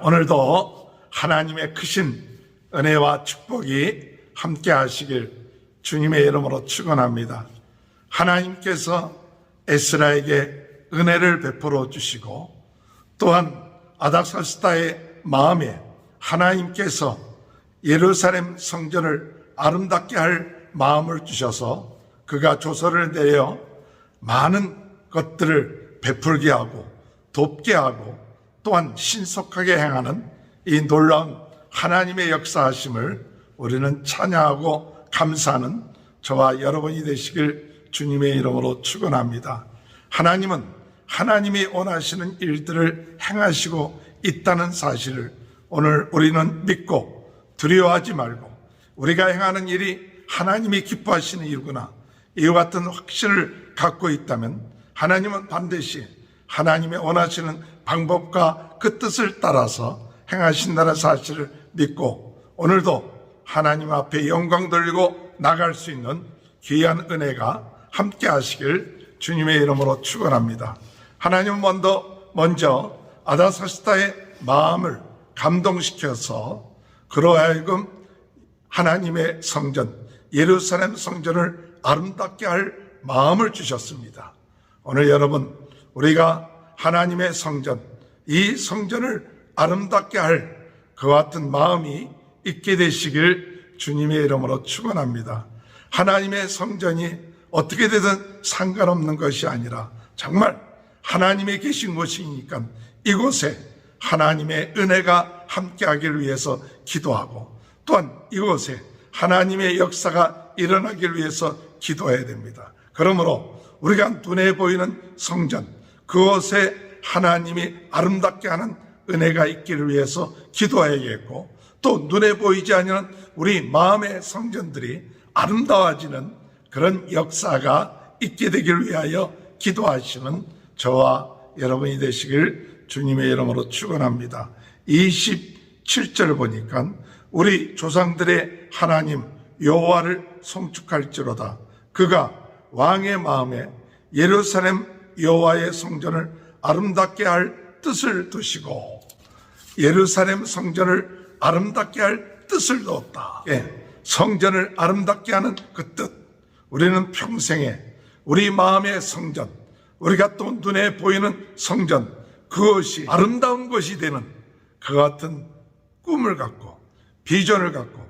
오늘도 하나님의 크신 은혜와 축복이 함께 하시길 주님의 이름으로 축원합니다. 하나님께서 에스라에게 은혜를 베풀어 주시고 또한 아닥사스다의 마음에 하나님께서 예루살렘 성전을 아름답게 할 마음을 주셔서 그가 조서를 내어 많은 것들을 베풀게 하고 돕게 하고 또한 신속하게 행하는 이 놀라운 하나님의 역사하심을 우리는 찬양하고 감사하는 저와 여러분이 되시길 주님의 이름으로 축원합니다. 하나님은 하나님이 원하시는 일들을 행하시고 있다는 사실을 오늘 우리는 믿고 두려워하지 말고 우리가 행하는 일이 하나님이 기뻐하시는 일구나 이와 같은 확신을 갖고 있다면 하나님은 반드시 하나님의 원하시는 방법과 그 뜻을 따라서 행하신다는 사실을 믿고 오늘도 하나님 앞에 영광 돌리고 나갈 수 있는 귀한 은혜가 함께 하시길 주님의 이름으로 축원합니다. 하나님은 먼저 아닥사스다의 마음을 감동시켜서 그로 하여금 하나님의 성전 예루살렘 성전을 아름답게 할 마음을 주셨습니다. 오늘 여러분 우리가 하나님의 성전 이 성전을 아름답게 할 그와 같은 마음이 있게 되시길 주님의 이름으로 축원합니다. 하나님의 성전이 어떻게 되든 상관없는 것이 아니라 정말 하나님이 계신 곳이니까 이곳에 하나님의 은혜가 함께하기를 위해서 기도하고 또한 이곳에 하나님의 역사가 일어나기를 위해서 기도해야 됩니다. 그러므로 우리가 눈에 보이는 성전 그곳에 하나님이 아름답게 하는 은혜가 있기를 위해서 기도해야겠고 또 눈에 보이지 않는 우리 마음의 성전들이 아름다워지는 그런 역사가 있게 되기를 위하여 기도하시는 저와 여러분이 되시길 주님의 이름으로 축원합니다. 27절 보니까 우리 조상들의 하나님 여호와를 송축할지로다. 그가 왕의 마음에 예루살렘 여호와의 성전을 아름답게 할 뜻을 두시고 예루살렘 성전을 아름답게 할 뜻을 두었다. 성전을 아름답게 하는 그 뜻 우리는 평생에 우리 마음의 성전 우리가 또 눈에 보이는 성전 그것이 아름다운 것이 되는 그 같은 꿈을 갖고 비전을 갖고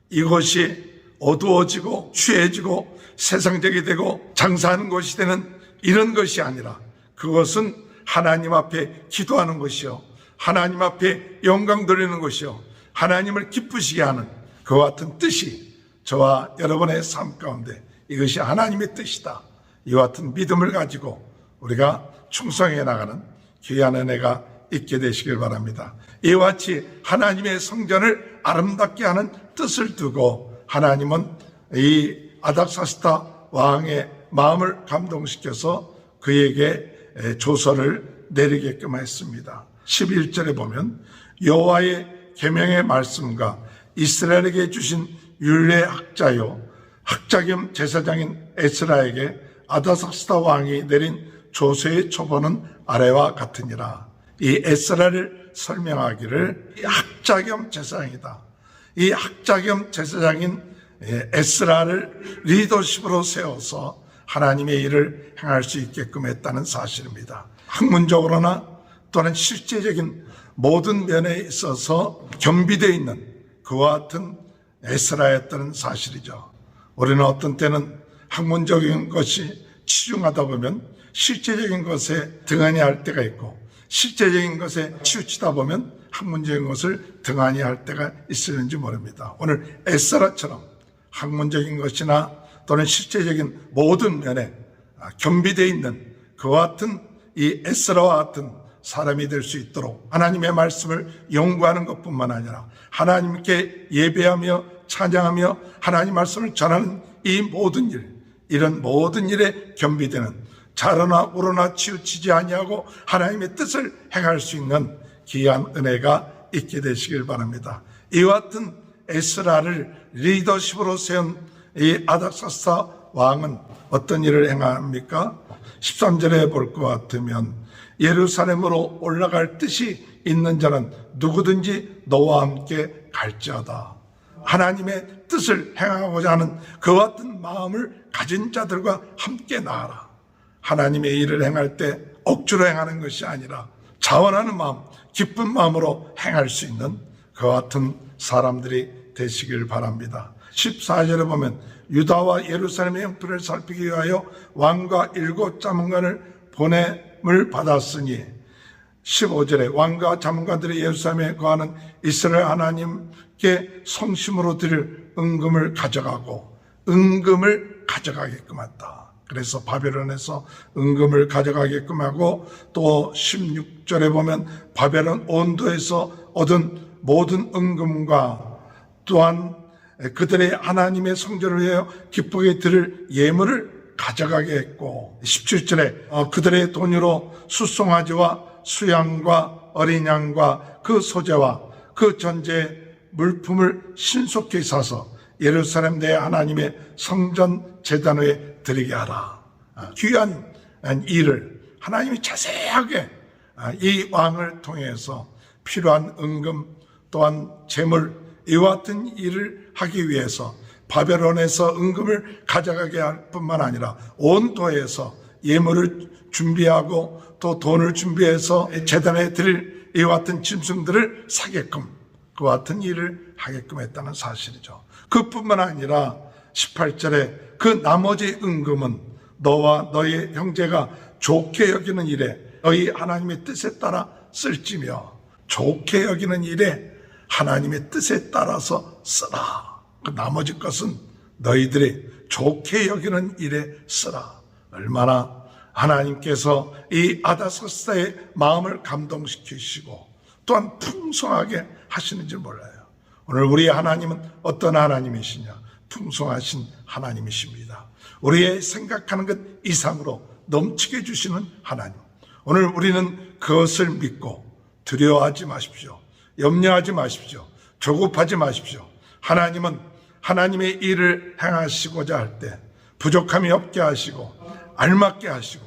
이것이 어두워지고 취해지고 세상적이 되고 장사하는 것이 되는 이런 것이 아니라 그것은 하나님 앞에 기도하는 것이요 하나님 앞에 영광 돌리는 것이요 하나님을 기쁘시게 하는 그와 같은 뜻이 저와 여러분의 삶 가운데 이것이 하나님의 뜻이다 이와 같은 믿음을 가지고 우리가 충성해 나가는 귀한 은혜가 있게 되시길 바랍니다. 이와 같이 하나님의 성전을 아름답게 하는 뜻을 두고 하나님은 이 아닥사스다 왕의 마음을 감동시켜서 그에게 조서를 내리게끔 했습니다. 11절에 보면 여호와의 계명의 말씀과 이스라엘에게 주신 율례의 학자요 학자 겸 제사장인 에스라에게 아닥사스다 왕이 내린 조서의 초본은 아래와 같으니라. 이 에스라를 설명하기를 이 학자 겸 제사장이다. 이 학자 겸 제사장인 에스라를 리더십으로 세워서 하나님의 일을 행할 수 있게끔 했다는 사실입니다. 학문적으로나 또는 실제적인 모든 면에 있어서 겸비되어 있는 그와 같은 에스라였다는 사실이죠. 우리는 어떤 때는 학문적인 것이 치중하다 보면 실제적인 것에 등한히 할 때가 있고 실제적인 것에 치우치다 보면 학문적인 것을 등한히 할 때가 있을는지 모릅니다. 오늘 에스라처럼 학문적인 것이나 또는 실제적인 모든 면에 겸비되어 있는 그와 같은 이 에스라와 같은 사람이 될 수 있도록 하나님의 말씀을 연구하는 것뿐만 아니라 하나님께 예배하며 찬양하며 하나님 말씀을 전하는 이 모든 일 이런 모든 일에 겸비되는 자르나 우러나 치우치지 아니하고 하나님의 뜻을 행할 수 있는 귀한 은혜가 있게 되시길 바랍니다. 이와 같은 에스라를 리더십으로 세운 이 아닥사스다 왕은 어떤 일을 행합니까? 13절에 볼 것 같으면 예루살렘으로 올라갈 뜻이 있는 자는 누구든지 너와 함께 갈지어다. 하나님의 뜻을 행하고자 하는 그와 같은 마음을 가진 자들과 함께 나아라. 하나님의 일을 행할 때 억지로 행하는 것이 아니라 자원하는 마음, 기쁜 마음으로 행할 수 있는 그와 같은 사람들이 되시길 바랍니다. 14절에 보면 유다와 예루살렘의 형편을 살피기 위하여 왕과 7 자문관을 보냄을 받았으니 15절에 왕과 자문관들이 예루살렘에 거하는 이스라엘 하나님께 성심으로 드릴 은금을 가져가고 은금을 가져가게끔 했다. 그래서 바벨론에서 은금을 가져가게끔 하고 또 16절에 보면 바벨론 온도에서 얻은 모든 은금과 또한 그들의 하나님의 성전을 위하여 기쁘게 드릴 예물을 가져가게 했고 17절에 그들의 돈으로 수송아지와 수양과 어린 양과 그 소재와 그 전제 물품을 신속히 사서 예루살렘 내 하나님의 성전 제단 위에 드리게 하라. 귀한 일을 하나님이 자세하게 이 왕을 통해서 필요한 은금 또한 재물 이와 같은 일을 하기 위해서 바벨론에서 은금을 가져가게 할 뿐만 아니라 온도에서 예물을 준비하고 또 돈을 준비해서 제단에 드릴 이와 같은 짐승들을 사게끔 그와 같은 일을 하게끔 했다는 사실이죠. 그뿐만 아니라 18절에 그 나머지 은금은 너와 너의 형제가 좋게 여기는 일에 너희 하나님의 뜻에 따라 쓸지며 좋게 여기는 일에 하나님의 뜻에 따라서 쓰라. 그 나머지 것은 너희들이 좋게 여기는 일에 쓰라. 얼마나 하나님께서 이 아다사스다의 마음을 감동시키시고 또한 풍성하게 하시는지 몰라요. 오늘 우리 하나님은 어떤 하나님이시냐? 풍성하신 하나님이십니다. 우리의 생각하는 것 이상으로 넘치게 주시는 하나님. 오늘 우리는 그것을 믿고 두려워하지 마십시오. 염려하지 마십시오. 조급하지 마십시오. 하나님은 하나님의 일을 행하시고자 할 때 부족함이 없게 하시고 알맞게 하시고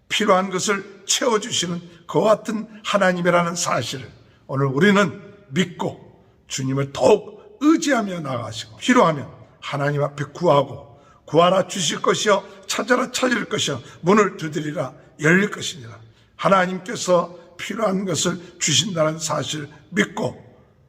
필요한 것을 채워주시는 그와 같은 하나님이라는 사실을 오늘 우리는 믿고 주님을 더욱 의지하며 나아가시고 필요하면 하나님 앞에 구하고 구하라 주실 것이요 찾아라 찾을 것이요 문을 두드리라 열릴 것이니라. 하나님께서 필요한 것을 주신다는 사실을 믿고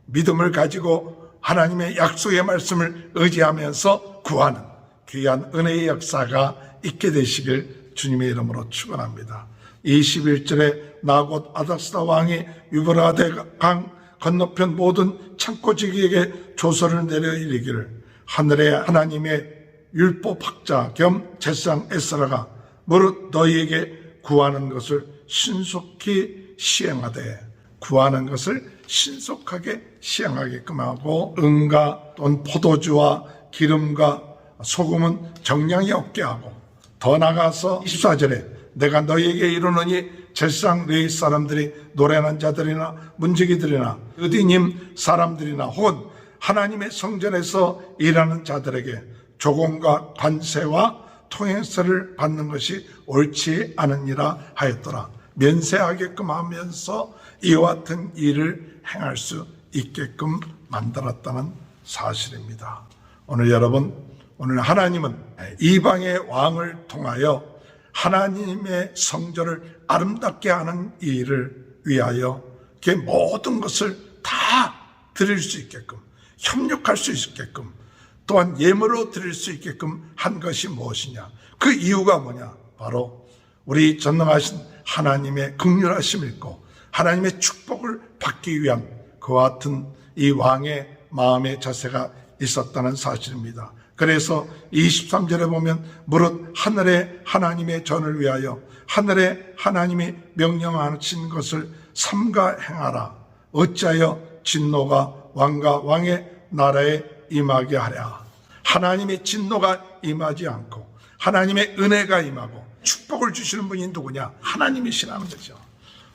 믿음을 가지고 하나님의 약속의 말씀을 의지하면서 구하는 귀한 은혜의 역사가 있게 되시길 주님의 이름으로 축원합니다. 21절에 나곧 아닥스다 왕이 유브라데 강 건너편 모든 창고지기에게 조서를 내려 이르기를 하늘의 하나님의 율법학자 겸 제사장 에스라가 무릇 너희에게 구하는 것을 신속히 시행하되 구하는 것을 신속하게 시행하게끔 하고 은과 또는 포도주와 기름과 소금은 정량이 없게 하고 더 나아가서 24절에 내가 너희에게 이르노니 제사장 레위 사람들이 노래하는 자들이나 문지기들이나 의디님 사람들이나 혹은 하나님의 성전에서 일하는 자들에게 조공과 관세와 통행세를 받는 것이 옳지 않으니라 하였더라. 면세하게끔 하면서 이와 같은 일을 행할 수 있게끔 만들었다는 사실입니다. 오늘 여러분, 오늘 하나님은 이방의 왕을 통하여 하나님의 성전을 아름답게 하는 일을 위하여 그 모든 것을 다 드릴 수 있게끔 협력할 수 있게끔 또한 예물로 드릴 수 있게끔 한 것이 무엇이냐? 그 이유가 뭐냐? 바로 우리 전능하신 하나님의 긍휼하심을 있고 하나님의 축복을 받기 위한 그와 같은 이 왕의 마음의 자세가 있었다는 사실입니다. 그래서 23절에 보면 무릇 하늘의 하나님의 전을 위하여 하늘의 하나님이 명령하신 것을 삼가 행하라. 어찌하여 진노가 왕과 왕의 나라에 임하게 하랴. 하나님의 진노가 임하지 않고 하나님의 은혜가 임하고 축복을 주시는 분이 누구냐? 하나님이시라는 거죠.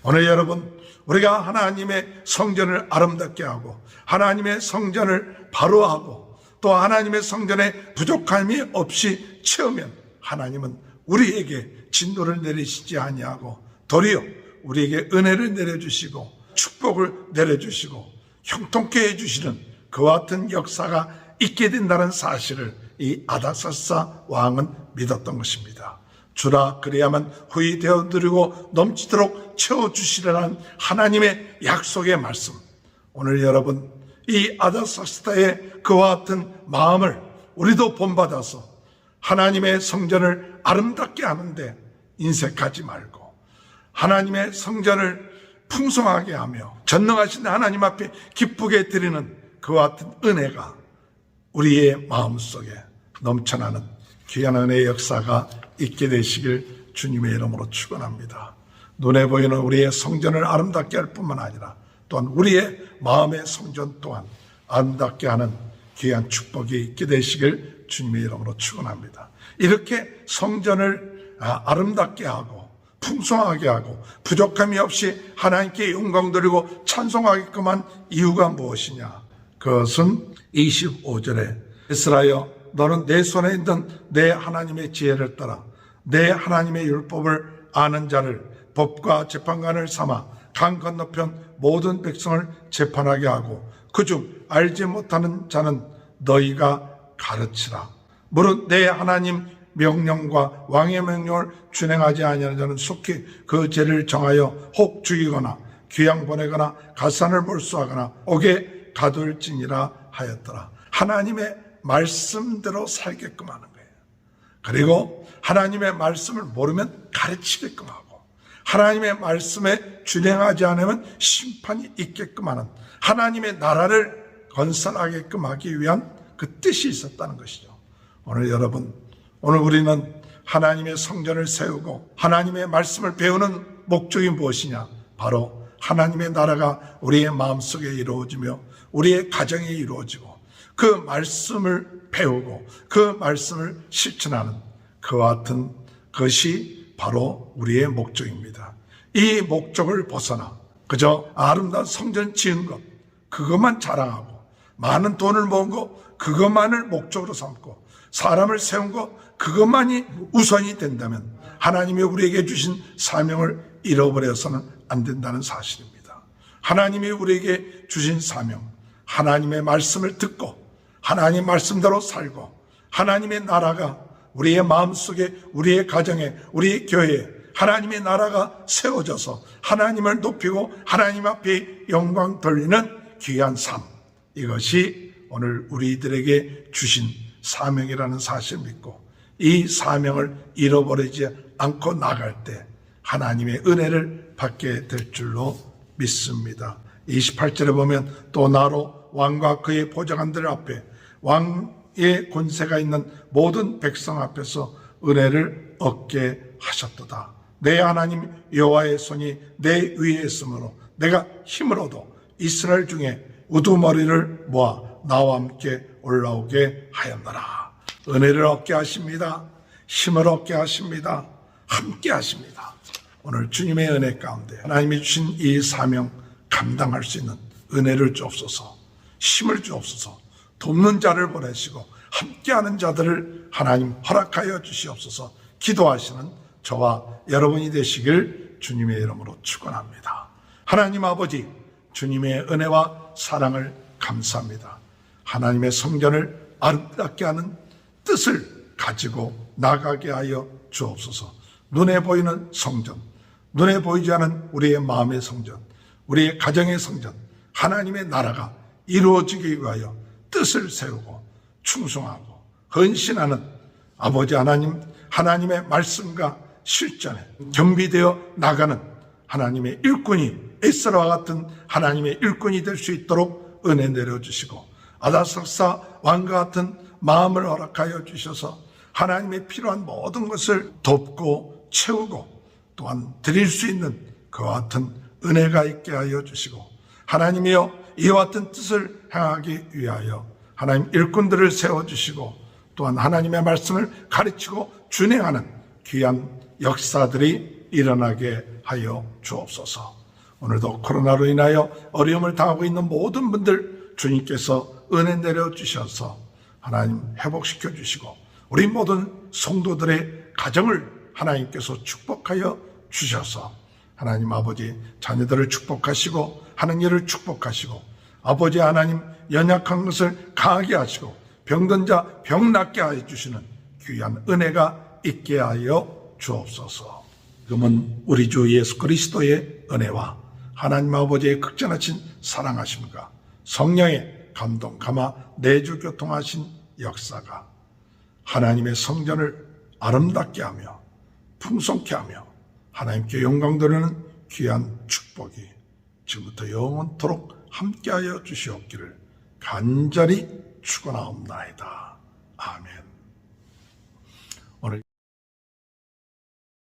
오늘 여러분, 우리가 하나님의 성전을 아름답게 하고 하나님의 성전을 바로 하고 또 하나님의 성전에 부족함이 없이 채우면 하나님은 우리에게 진노를 내리시지 아니하고 도리어 우리에게 은혜를 내려주시고 축복을 내려주시고 형통케 해주시는 그와 같은 역사가 있게 된다는 사실을 이 아닥사스다 왕은 믿었던 것입니다. 주라 그래야만 후히 되어 누리고 넘치도록 채워주시라는 하나님의 약속의 말씀, 오늘 여러분 이 아닥사스다의 그와 같은 마음을 우리도 본받아서 하나님의 성전을 아름답게 하는데 인색하지 말고 하나님의 성전을 풍성하게 하며 전능하신 하나님 앞에 기쁘게 드리는 그와 같은 은혜가 우리의 마음속에 넘쳐나는 귀한 은혜의 역사가 있게 되시길 주님의 이름으로 축원합니다. 눈에 보이는 우리의 성전을 아름답게 할 뿐만 아니라 또한 우리의 마음의 성전 또한 아름답게 하는 귀한 축복이 있게 되시길 주님의 이름으로 축원합니다. 이렇게 성전을 아름답게 하고 풍성하게 하고 부족함이 없이 하나님께 영광 드리고 찬송하게끔 한 이유가 무엇이냐? 그것은 25절에 이스라엘여 너는 내 손에 있는 내 하나님의 지혜를 따라 내 하나님의 율법을 아는 자를 법과 재판관을 삼아 강 건너편 모든 백성을 재판하게 하고 그중 알지 못하는 자는 너희가 가르치라. 무릇 내 하나님 명령과 왕의 명령을 준행하지 아니하는 자는 속히 그 죄를 정하여 혹 죽이거나 귀양 보내거나 가산을 몰수하거나 옥에 가둘지니라 하였더라. 하나님의 말씀대로 살게끔 하는 거예요. 그리고 하나님의 말씀을 모르면 가르치게끔 하고 하나님의 말씀에 준행하지 않으면 심판이 있게끔 하는 하나님의 나라를 건설하게끔 하기 위한 그 뜻이 있었다는 것이죠. 오늘 우리는 하나님의 성전을 세우고 하나님의 말씀을 배우는 목적이 무엇이냐? 바로 하나님의 나라가 우리의 마음속에 이루어지며 우리의 가정에 이루어지고 그 말씀을 배우고 그 말씀을 실천하는 그와 같은 것이 바로 우리의 목적입니다. 이 목적을 벗어나 그저 아름다운 성전 지은 것 그것만 자랑하고 많은 돈을 모은 것 그것만을 목적으로 삼고 사람을 세운 것 그것만이 우선이 된다면 하나님이 우리에게 주신 사명을 잃어버려서는 안 된다는 사실입니다. 하나님이 우리에게 주신 사명, 하나님의 말씀을 듣고 하나님 말씀대로 살고 하나님의 나라가 우리의 마음속에 우리의 가정에 우리의 교회에 하나님의 나라가 세워져서 하나님을 높이고 하나님 앞에 영광 돌리는 귀한 삶, 이것이 오늘 우리들에게 주신 사명이라는 사실을 믿고 이 사명을 잃어버리지 않고 나갈 때 하나님의 은혜를 받게 될 줄로 믿습니다. 28절에 보면 또 나로 왕과 그의 보좌관들 앞에 왕의 권세가 있는 모든 백성 앞에서 은혜를 얻게 하셨도다. 내 하나님 여호와의 손이 내 위에 있으므로 내가 힘을 얻어 이스라엘 중에 우두머리를 모아 나와 함께 올라오게 하였노라. 은혜를 얻게 하십니다. 힘을 얻게 하십니다. 함께 하십니다. 오늘 주님의 은혜 가운데 하나님이 주신 이 사명 감당할 수 있는 은혜를 주옵소서, 힘을 주옵소서, 돕는 자를 보내시고 함께하는 자들을 하나님 허락하여 주시옵소서. 기도하시는 저와 여러분이 되시길 주님의 이름으로 축원합니다. 하나님 아버지, 주님의 은혜와 사랑을 감사합니다. 하나님의 성전을 아름답게 하는 뜻을 가지고 나가게 하여 주옵소서. 눈에 보이는 성전, 눈에 보이지 않은 우리의 마음의 성전, 우리의 가정의 성전, 하나님의 나라가 이루어지기 위하여 뜻을 세우고 충성하고 헌신하는 아버지 하나님, 하나님의 말씀과 실전에 겸비되어 나가는 하나님의 일꾼이 에스라와 같은 하나님의 일꾼이 될 수 있도록 은혜 내려주시고 아닥사스다 왕과 같은 마음을 허락하여 주셔서 하나님의 필요한 모든 것을 돕고 채우고 또한 드릴 수 있는 그와 같은 은혜가 있게 하여 주시고 하나님이여 이와 같은 뜻을 행하기 위하여 하나님 일꾼들을 세워주시고 또한 하나님의 말씀을 가르치고 준행하는 귀한 역사들이 일어나게 하여 주옵소서. 오늘도 코로나로 인하여 어려움을 당하고 있는 모든 분들 주님께서 은혜 내려주셔서 하나님 회복시켜 주시고 우리 모든 성도들의 가정을 하나님께서 축복하여 주셔서 하나님 아버지 자녀들을 축복하시고 하는 일을 축복하시고 아버지 하나님 연약한 것을 강하게 하시고 병든 자 병 낫게 하여 주시는 귀한 은혜가 있게 하여 주옵소서. 지금은 우리 주 예수 그리스도의 은혜와 하나님 아버지의 극전하신 사랑하심과 성령의 감동 감화 내주 교통하신 역사가 하나님의 성전을 아름답게 하며 풍성케 하며 하나님께 영광 돌리는 귀한 축복이 지금부터 영원토록 함께하여 주시옵기를 간절히 축원하옵나이다. 아멘.